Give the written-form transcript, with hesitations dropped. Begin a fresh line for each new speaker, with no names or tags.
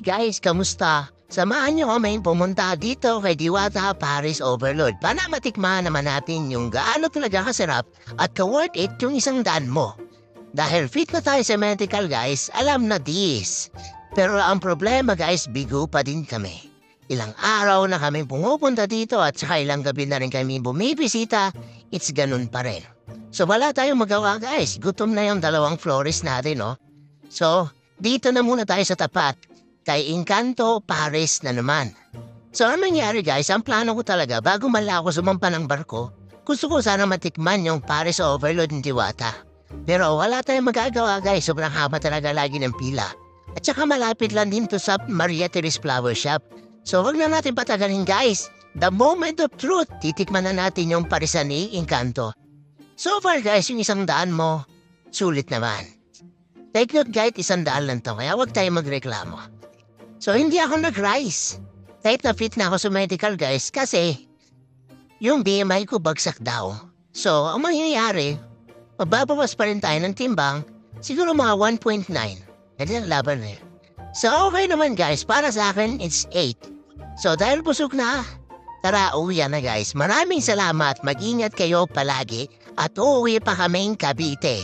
Guys, kamusta? Samahan niyo kami pumunta dito kay Diwata Paris Overload para matikman naman natin yung gaano talaga kasarap at ka-worth it yung 100 mo. Dahil fit na tayo sa medical guys, alam na this. Pero ang problema guys, bigo pa din kami. Ilang araw na kami pumupunta dito at saka ilang gabi na rin kami bumibisita, it's ganun pa rin. So wala tayong magawa guys, gutom na yung dalawang florist natin no. So, dito na muna tayo sa tapat. Kay Encanto Paris na naman. So, ang nangyari guys, ang plano ko talaga, bago mala ako sumampa ng barko, gusto ko sana matikman yung Paris Overload ng Diwata. Pero wala tayong magagawa guys, sobrang haba talaga lagi ng pila. At saka malapit lang din to sa Maria Teres Flower Shop. So, wag na natin patagalin guys. The moment of truth, titikman na natin yung Parisan ni Encanto. So far guys, yung 100 mo, sulit naman. Take note guys, 100 lang to, kaya wag tayo magreklamo. So, hindi ako nag-rise. Kahit na fit na ako sa medical guys kasi yung BMI ko bagsak daw. So, ang mangyayari, mababawas pa rin tayo ng timbang, siguro mga 1.9. Kasi ang laban na yun. So, okay naman guys, para sa akin, it's 8. So, dahil busog na, tara, uwi na guys. Maraming salamat, mag-ingat kayo palagi at uuwi pa kaming Cavite.